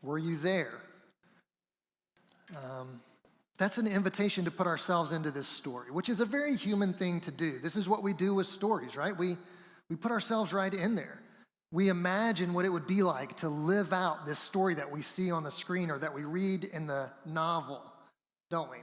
Were you there? That's an invitation to put ourselves into this story, which is a very human thing to do. This is what we do with stories, right? We put ourselves right in there. We imagine what it would be like to live out this story that we see on the screen or that we read in the novel, don't we?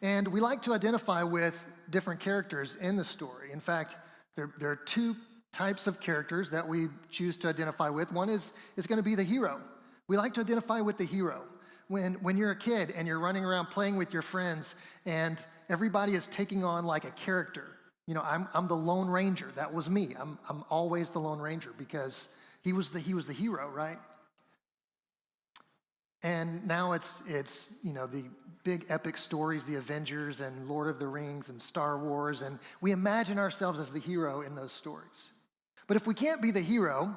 And we like to identify with different characters in the story. In fact, there are two types of characters that we choose to identify with. One is going to be the hero. We like to identify with the hero. When you're a kid and you're running around playing with your friends and everybody is taking on like a character. You know, I'm the Lone Ranger. That was me. I'm always the Lone Ranger because he was the hero, right? And now it's you know, the big epic stories, the Avengers and Lord of the Rings and Star Wars, and we imagine ourselves as the hero in those stories. But if we can't be the hero,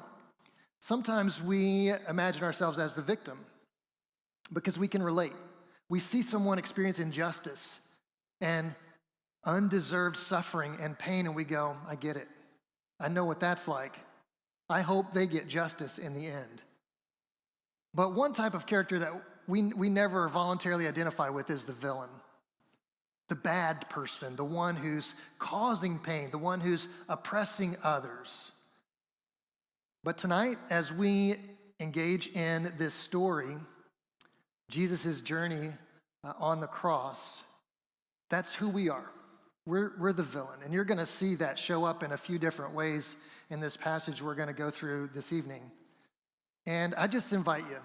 sometimes we imagine ourselves as the victim because we can relate. We see someone experience injustice and undeserved suffering and pain, and we go, I get it. I know what that's like. I hope they get justice in the end. But one type of character that we never voluntarily identify with is the villain, the bad person, the one who's causing pain, the one who's oppressing others. But tonight, as we engage in this story, Jesus' journey on the cross, that's who we are. We're the villain, and you're going to see that show up in a few different ways in this passage we're going to go through this evening. And I just invite you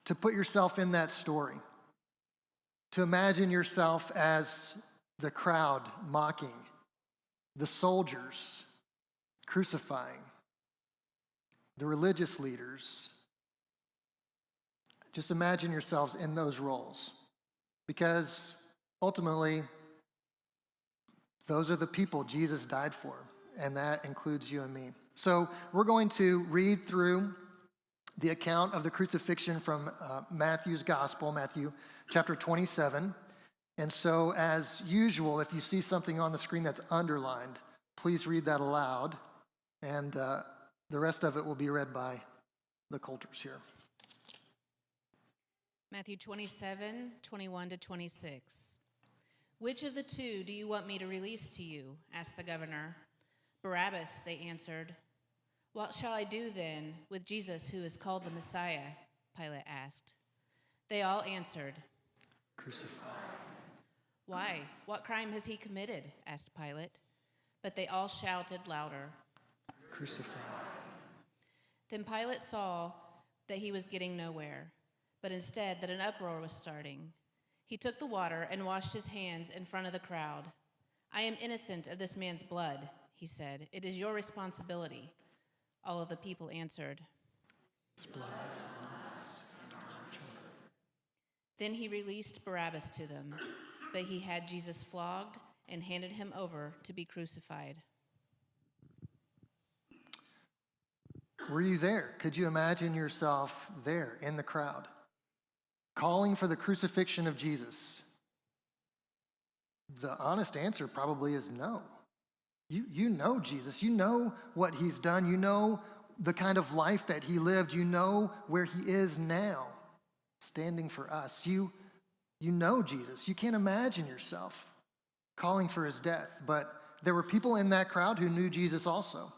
to put yourself in that story, to imagine yourself as the crowd mocking, the soldiers crucifying, the religious leaders. Just imagine yourselves in those roles, because ultimately, those are the people Jesus died for, and that includes you and me. So we're going to read through the account of the crucifixion from Matthew's Gospel, Matthew chapter 27. And so as usual, if you see something on the screen that's underlined, please read that aloud, and the rest of it will be read by the Coulters here. Matthew 27, 21 to 26. Which of the two do you want me to release to you? Asked the governor. Barabbas, they answered. What shall I do then with Jesus who is called the Messiah? Pilate asked. They all answered, Crucify. Why? What crime has he committed? Asked Pilate. But they all shouted louder, Crucify. Then Pilate saw that he was getting nowhere, but instead that an uproar was starting. He took the water and washed his hands in front of the crowd. I am innocent of this man's blood, he said. It is your responsibility. All of the people answered, His blood is on us and on our children. Then he released Barabbas to them, but he had Jesus flogged and handed him over to be crucified. Were you there? Could you imagine yourself there in the crowd, calling for the crucifixion of Jesus? The honest answer probably is no. You know Jesus. You know what he's done. You know the kind of life that he lived. You know where he is now, standing for us. You know Jesus. You can't imagine yourself calling for his death. But there were people in that crowd who knew Jesus also.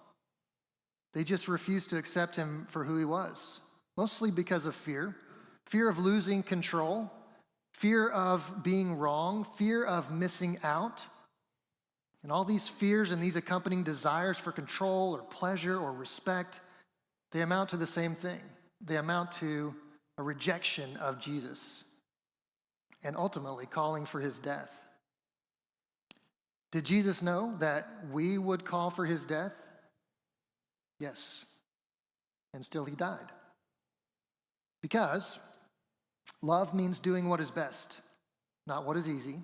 They just refused to accept him for who he was, mostly because of fear of losing control, fear of being wrong, fear of missing out. And all these fears and these accompanying desires for control or pleasure or respect, they amount to the same thing. They amount to a rejection of Jesus and ultimately calling for his death. Did Jesus know that we would call for his death? Yes. And still he died. Because love means doing what is best, not what is easy.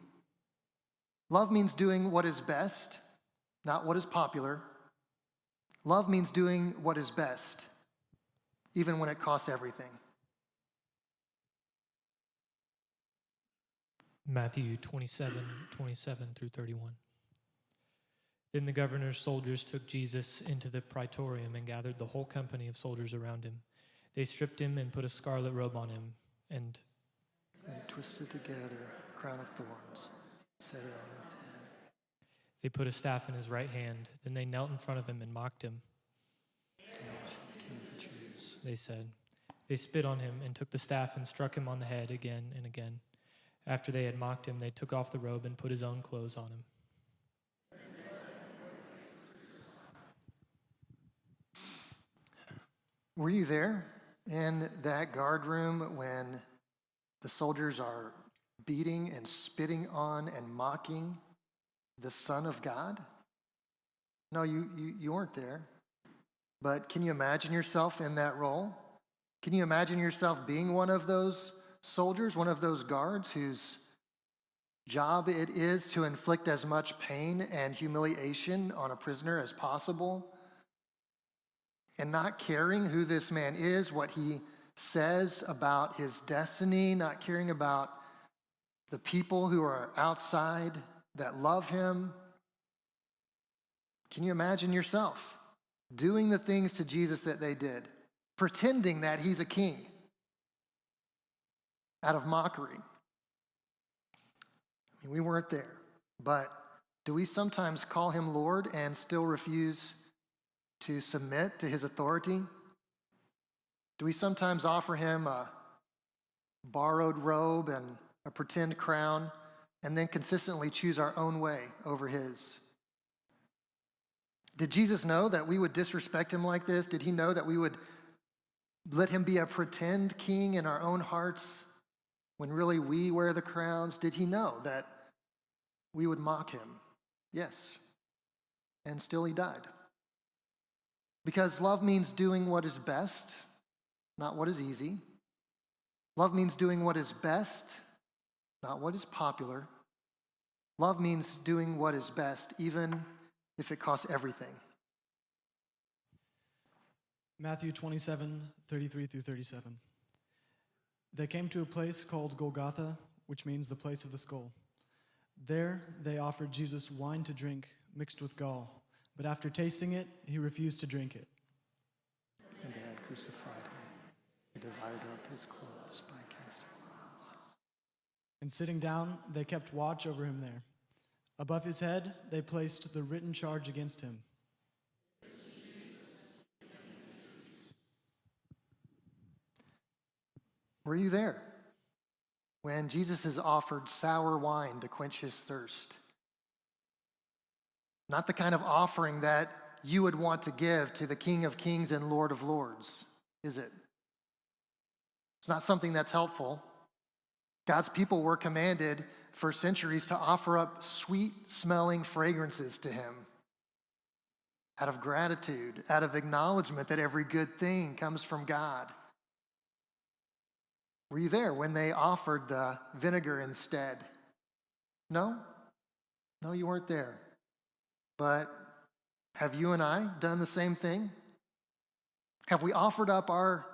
Love means doing what is best, not what is popular. Love means doing what is best, even when it costs everything. Matthew 27 through 31. Then the governor's soldiers took Jesus into the praetorium and gathered the whole company of soldiers around him. They stripped him and put a scarlet robe on him, and twisted together a crown of thorns, set it on his head. they put a staff in his right hand. Then they knelt in front of him and mocked him. King of the Jews. They said. They spit on him and took the staff and struck him on the head again and again. After they had mocked him, they took off the robe and put his own clothes on him. Were you there in that guard room when the soldiers are beating and spitting on and mocking the Son of God? No, you weren't there. But can you imagine yourself in that role? Can you imagine yourself being one of those soldiers, one of those guards whose job it is to inflict as much pain and humiliation on a prisoner as possible, and not caring who this man is, what he says about his destiny, not caring about the people who are outside that love him? Can you imagine yourself doing the things to Jesus that they did, pretending that he's a king out of mockery? I mean, we weren't there, but do we sometimes call him Lord and still refuse to submit to his authority? Do we sometimes offer him a borrowed robe and a pretend crown and then consistently choose our own way over his? Did Jesus know that we would disrespect him like this? Did he know that we would let him be a pretend king in our own hearts when really we wear the crowns? Did he know that we would mock him? Yes. And still he died. Because love means doing what is best, not what is easy. Love means doing what is best, not what is popular. Love means doing what is best, even if it costs everything. Matthew 27:33-37. They came to a place called Golgotha, which means the place of the skull. There they offered Jesus wine to drink mixed with gall, but after tasting it, he refused to drink it. And they had crucified him. They divided up his clothes by casting lots. And sitting down, they kept watch over him there. Above his head, they placed the written charge against him. Were you there when Jesus is offered sour wine to quench his thirst? Not the kind of offering that you would want to give to the King of Kings and Lord of Lords, is it? It's not something that's helpful. God's people were commanded for centuries to offer up sweet-smelling fragrances to him out of gratitude, out of acknowledgement that every good thing comes from God. Were you there when they offered the vinegar instead? No? No, you weren't there. But have you and I done the same thing? Have we offered up our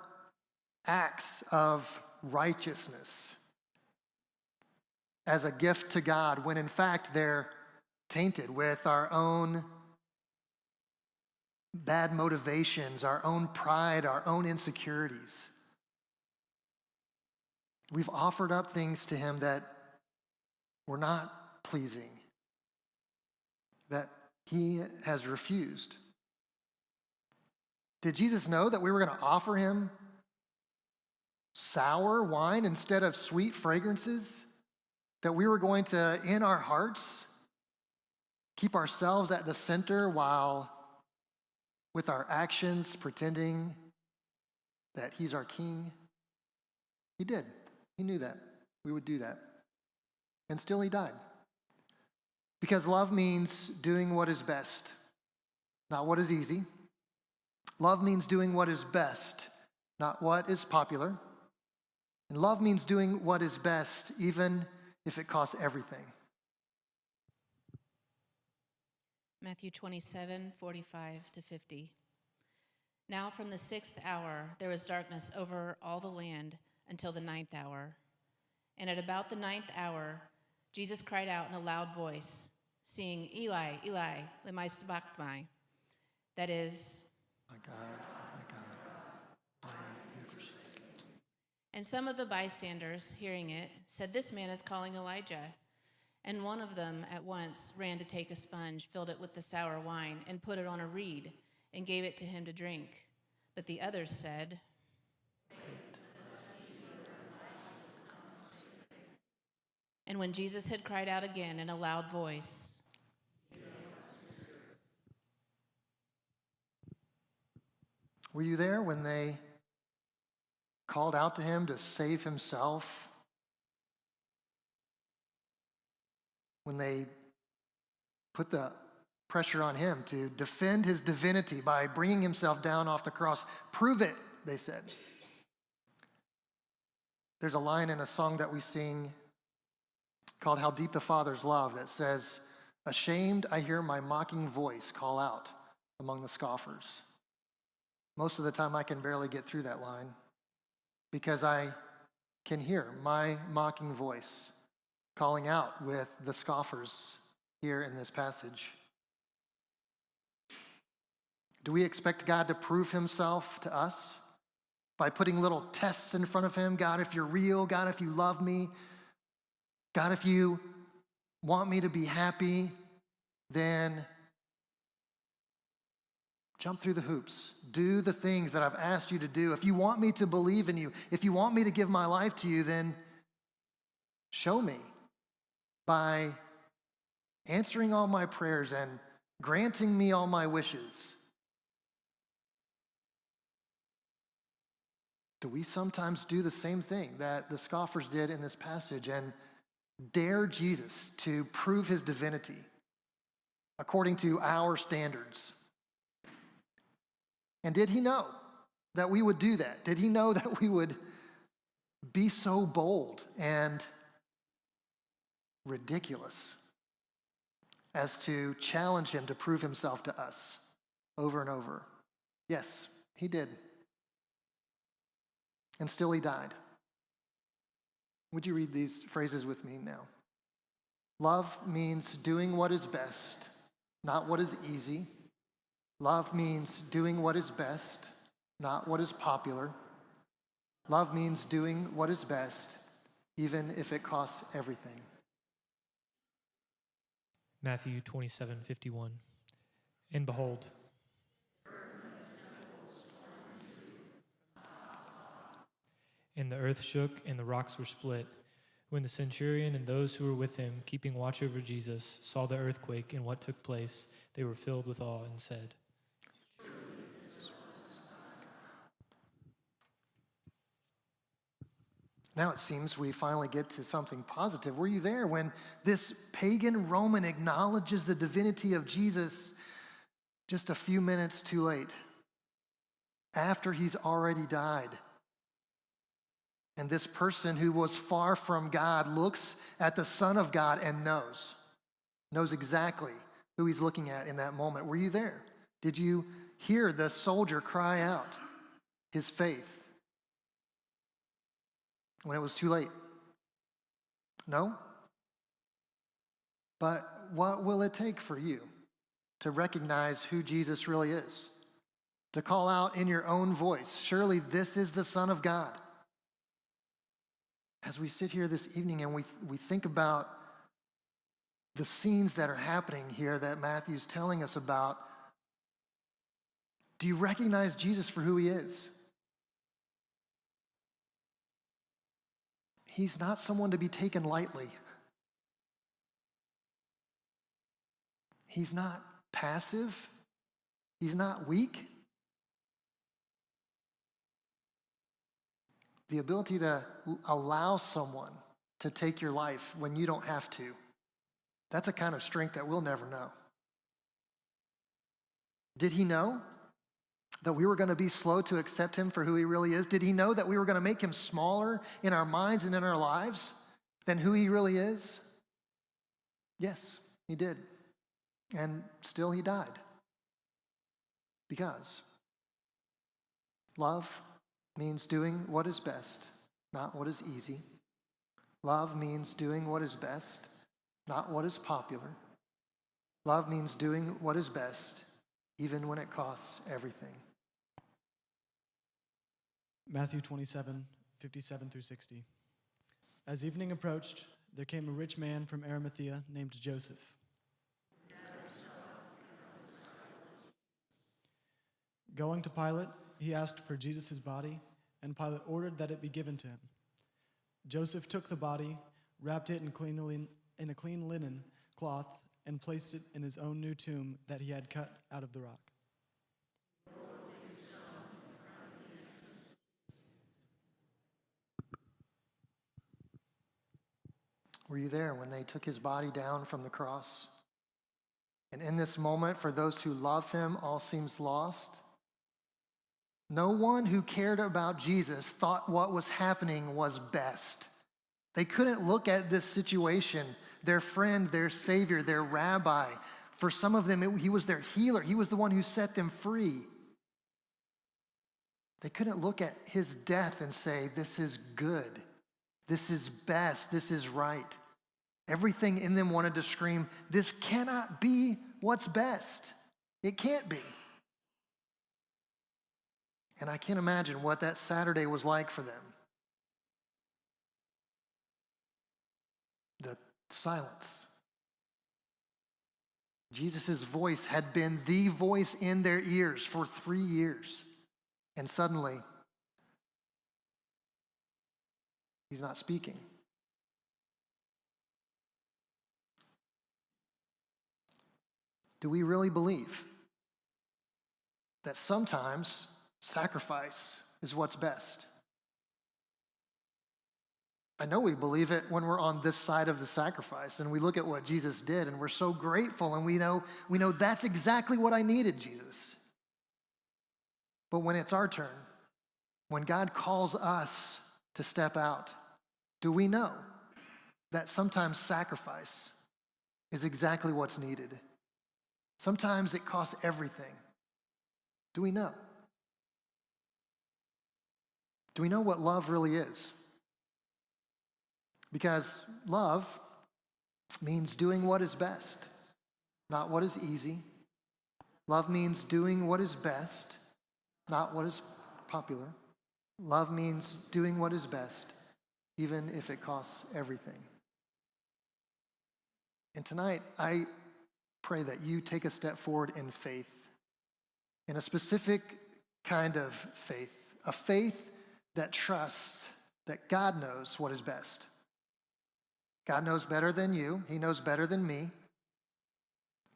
acts of righteousness as a gift to God when in fact they're tainted with our own bad motivations, our own pride, our own insecurities? We've offered up things to him that were not pleasing, that he has refused. Did Jesus know that we were going to offer him sour wine instead of sweet fragrances? That we were going to, in our hearts, keep ourselves at the center while with our actions pretending that he's our king? He did. He knew that we would do that. And still he died. Because love means doing what is best, not what is easy. Love means doing what is best, not what is popular. And love means doing what is best, even if it costs everything. Matthew 27:45-50. Now from the 6th hour there was darkness over all the land until the 9th hour. And at about the 9th hour, Jesus cried out in a loud voice, saying, Eli, Eli, lema sabachthani. That is, My God, why have you And some of the bystanders, hearing it, said, "This man is calling Elijah." And one of them at once ran to take a sponge, filled it with the sour wine, and put it on a reed, and gave it to him to drink. But the others said, and when Jesus had cried out again in a loud voice, Were you there when they called out to him to save himself? When they put the pressure on him to defend his divinity by bringing himself down off the cross? Prove it, they said. There's a line in a song that we sing called "How Deep the Father's Love" that says, "Ashamed, I hear my mocking voice call out among the scoffers." Most of the time I can barely get through that line because I can hear my mocking voice calling out with the scoffers here in this passage. Do we expect God to prove himself to us by putting little tests in front of him? God, if you're real, God, if you love me, God, if you want me to be happy, then jump through the hoops. Do the things that I've asked you to do. If you want me to believe in you, if you want me to give my life to you, then show me by answering all my prayers and granting me all my wishes. Do we sometimes do the same thing that the scoffers did in this passage and dare Jesus to prove his divinity according to our standards? And did he know that we would do that? Did he know that we would be so bold and ridiculous as to challenge him to prove himself to us over and over? Yes, he did. And still he died. Would you read these phrases with me now? Love means doing what is best, not what is easy. Love means doing what is best, not what is popular. Love means doing what is best, even if it costs everything. Matthew 27:51. And behold, and the earth shook and the rocks were split. When the centurion and those who were with him, keeping watch over Jesus, saw the earthquake and what took place, they were filled with awe and said, Now it seems we finally get to something positive. Were you there when this pagan Roman acknowledges the divinity of Jesus just a few minutes too late, after he's already died? And this person who was far from God looks at the Son of God and knows exactly who he's looking at in that moment. Were you there? Did you hear the soldier cry out his faith when it was too late? No? But what will it take for you to recognize who Jesus really is? To call out in your own voice, surely this is the Son of God. As we sit here this evening and we think about the scenes that are happening here that Matthew's telling us about, do you recognize Jesus for who he is? He's not someone to be taken lightly. He's not passive. He's not weak. The ability to allow someone to take your life when you don't have to, that's a kind of strength that we'll never know. Did he know that we were going to be slow to accept him for who he really is? Did he know that we were going to make him smaller in our minds and in our lives than who he really is? Yes, he did. And still he died. Because love means doing what is best, not what is easy. Love means doing what is best, not what is popular. Love means doing what is best, even when it costs everything. Matthew 27, 57 through 60. As evening approached, there came a rich man from Arimathea named Joseph. Going to Pilate, he asked for Jesus' body, and Pilate ordered that it be given to him. Joseph took the body, wrapped it in a clean linen cloth, and placed it in his own new tomb that he had cut out of the rock. Were you there when they took his body down from the cross? And in this moment, for those who love him, all seems lost. No one who cared about Jesus thought what was happening was best. They couldn't look at this situation, their friend, their savior, their rabbi. For some of them, he was their healer. He was the one who set them free. They couldn't look at his death and say, this is good. This is best. This is right. Everything in them wanted to scream, this cannot be what's best. It can't be. And I can't imagine what that Saturday was like for them. The silence. Jesus' voice had been the voice in their ears for 3 years. And suddenly, he's not speaking. Do we really believe that sometimes sacrifice is what's best? I know we believe it when we're on this side of the sacrifice and we look at what Jesus did and we're so grateful and we know that's exactly what I needed, Jesus. But when it's our turn, when God calls us to step out, do we know that sometimes sacrifice is exactly what's needed? Sometimes it costs everything. Do we know? Do we know what love really is? Because love means doing what is best, not what is easy. Love means doing what is best, not what is popular. Love means doing what is best, even if it costs everything. And tonight, I pray that you take a step forward in faith, in a specific kind of faith, a faith that trusts that God knows what is best. God knows better than you. He knows better than me.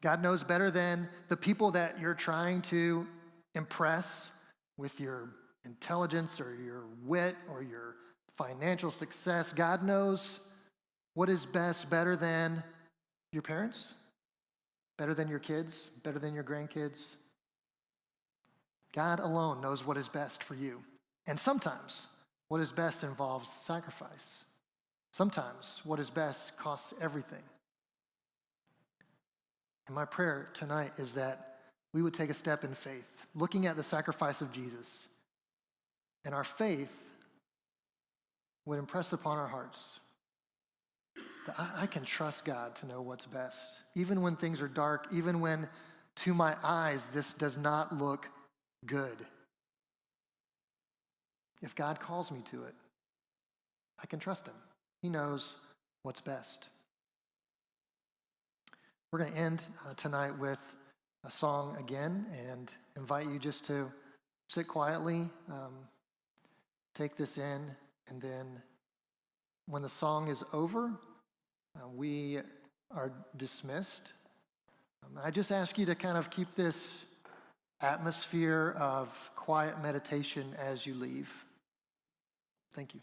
God knows better than the people that you're trying to impress with your intelligence or your wit or your financial success. God knows what is best better than your parents, better than your kids, better than your grandkids. God alone knows what is best for you. And sometimes what is best involves sacrifice. Sometimes what is best costs everything. And my prayer tonight is that we would take a step in faith, looking at the sacrifice of Jesus, and our faith would impress upon our hearts that I can trust God to know what's best, even when things are dark, even when to my eyes this does not look good. If God calls me to it, I can trust him. He knows what's best. We're going to end tonight with a song again and invite you just to sit quietly, take this in, and then when the song is over, we are dismissed. I just ask you to kind of keep this atmosphere of quiet meditation as you leave. Thank you.